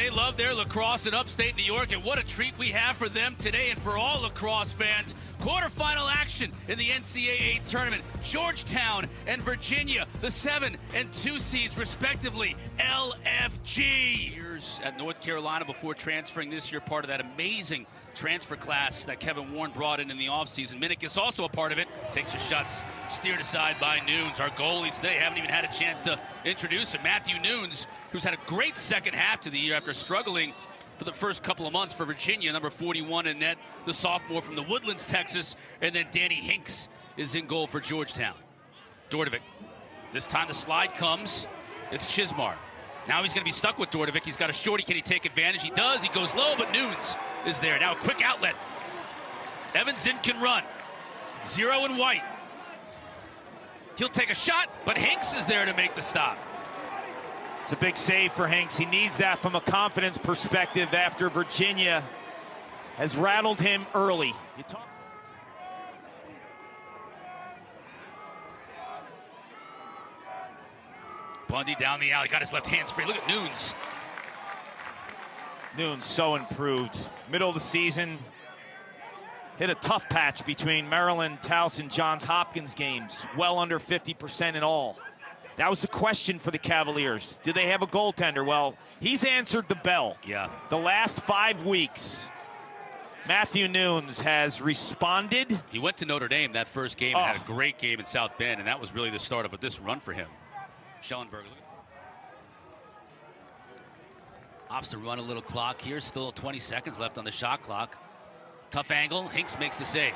they love their lacrosse in upstate New York, and what a treat we have for them today and for all lacrosse fans. Quarterfinal action in the NCAA tournament. Georgetown and Virginia, the 7 and 2 seeds respectively. LFG. Years at North Carolina before transferring this year, part of that amazing transfer class that Kevin Warren brought in the offseason. Minnick is also a part of it. Takes a shot steered aside by Nunes. Our goalies today haven't even had a chance to introduce him. Matthew Nunes, who's had a great second half to the year after struggling for the first couple of months for Virginia, number 41 in net, the sophomore from the Woodlands, Texas. And then Danny Hincks is in goal for Georgetown. Dordovic. This time the slide comes. It's Chismar. Now he's going to be stuck with Dordovic. He's got a shorty. Can he take advantage? He does. He goes low, but Nunes is there. Now a quick outlet. Evanson can run. 0 and white. He'll take a shot, but Hincks is there to make the stop. It's a big save for Hincks. He needs that from a confidence perspective after Virginia has rattled him early. Bundy down the alley, got his left hands free. Look at Nunes. Nunes so improved. Middle of the season, hit a tough patch between Maryland, Taos, and Johns Hopkins games. Well under 50% in all. That was the question for the Cavaliers. Do they have a goaltender? Well, he's answered the bell. Yeah. The last 5 weeks, Matthew Nunes has responded. He went to Notre Dame that first game and had a great game in South Bend, and that was really the start of this run for him. Schellenberger. Opts to run a little clock here. Still 20 seconds left on the shot clock. Tough angle. Hincks makes the save.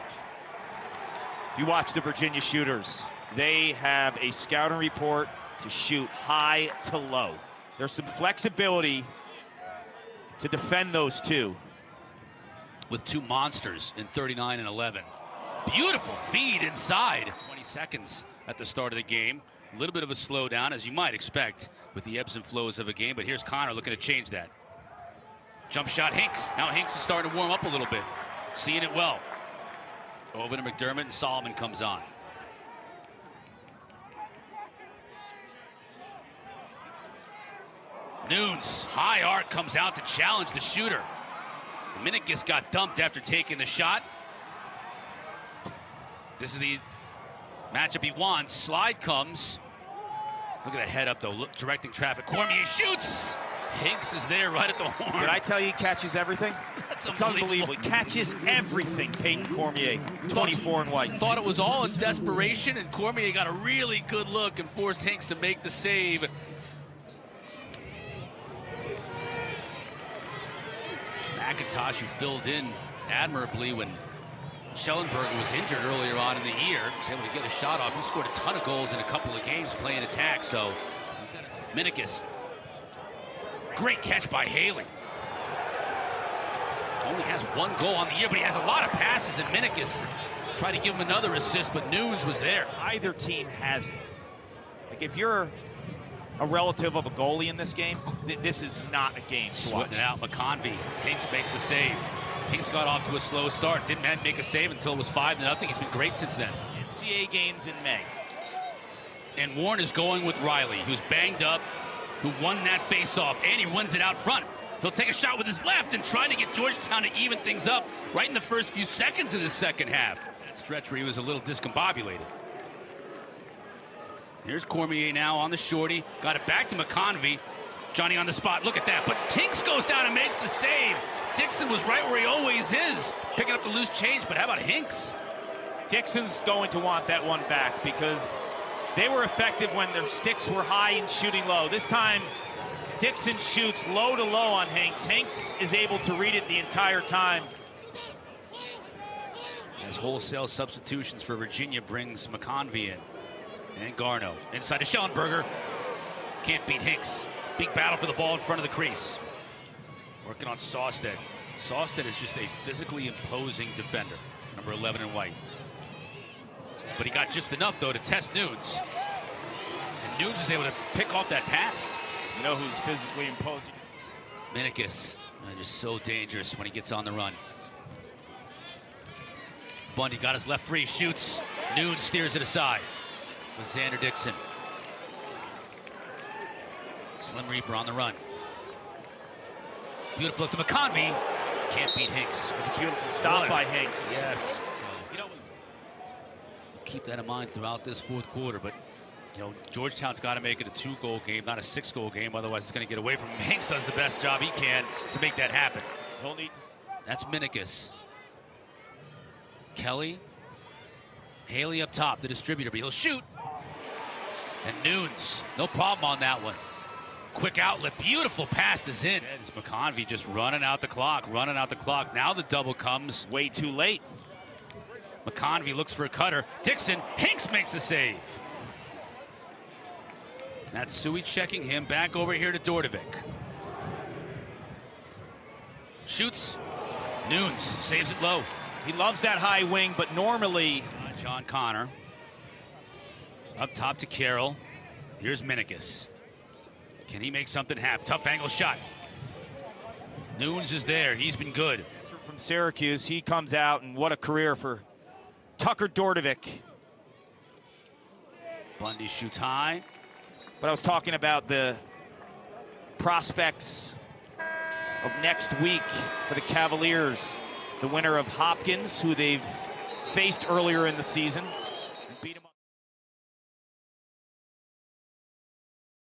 You watch the Virginia shooters. They have a scouting report to shoot high to low. There's some flexibility to defend those two. With two monsters in 39 and 11. Beautiful feed inside. 20 seconds at the start of the game. A little bit of a slowdown, as you might expect, with the ebbs and flows of a game. But here's Connor looking to change that. Jump shot, Hincks. Now Hincks is starting to warm up a little bit. Seeing it well. Over to McDermott, and Solomon comes on. Nunes, high arc, comes out to challenge the shooter. Minnick got dumped after taking the shot. This is the matchup he wants. Slide comes. Look at that head up, though, directing traffic. Cormier shoots. Hincks is there right at the horn. Did I tell you he catches everything? It's unbelievable. He catches everything, Peyton Cormier, 24 and white. Thought it was all in desperation, and Cormier got a really good look and forced Hincks to make the save. McIntosh, who filled in admirably when Schellenberger was injured earlier on in the year, was able to get a shot off. He scored a ton of goals in a couple of games playing attack, so he's got Minnick. Great catch by Haley. Only has 1 goal on the year, but he has a lot of passes, and Minnick tried to give him another assist, but Nunes was there. Either team has it. Like, if you're a relative of a goalie in this game, this is not a game to watch. Sweating it out, McConvey. Hincks makes the save. Hincks got off to a slow start. Didn't make a save until it was 5-0. He's been great since then. NCAA games in May. And Warren is going with Riley, who's banged up, who won that face-off, and he wins it out front. He'll take a shot with his left and try to get Georgetown to even things up right in the first few seconds of the second half. That stretch where he was a little discombobulated. Here's Cormier now on the shorty. Got it back to McConvey. Johnny on the spot. Look at that. But Hincks goes down and makes the save. Dixon was right where he always is, picking up the loose change. But how about Hincks? Dixon's going to want that one back because they were effective when their sticks were high and shooting low. This time, Dixon shoots low to low on Hincks. Hincks is able to read it the entire time. As wholesale substitutions for Virginia brings McConvey in. And Garno inside to Schellenberger. Can't beat Hincks. Big battle for the ball in front of the crease. Working on Sawstead. Sawstead is just a physically imposing defender. Number 11 in white. But he got just enough, though, to test Nunes. And Nunes is able to pick off that pass. You know who's physically imposing? Minnick. Just so dangerous when he gets on the run. Bundy got his left free, shoots. Nunes steers it aside. With Xander Dixon. Slim Reaper on the run. Beautiful look to McConvey. Can't beat Hincks. It was a beautiful stop by Hincks. Yes. You know, keep that in mind throughout this fourth quarter, but you know, Georgetown's got to make it a 2-goal game, not a 6-goal game. Otherwise, it's going to get away from him. Hincks does the best job he can to make that happen. He'll need to. That's Minikis. Kelly. Haley up top, the distributor, but he'll shoot. And Nunes, no problem on that one. Quick outlet, beautiful pass to Zinn. It's McConvey just running out the clock. Now the double comes. Way too late. McConvey looks for a cutter. Dixon, Hincks makes the save. Natsui checking him back over here to Dordovic. Shoots. Nunes saves it low. He loves that high wing, but normally. John Connor. Up top to Carroll. Here's Minikis. Can he make something happen? Tough angle shot. Nunes is there. He's been good. From Syracuse, he comes out, and what a career for Tucker Dordovic. Bundy shoots high. But I was talking about the prospects of next week for the Cavaliers. The winner of Hopkins, who they've faced earlier in the season,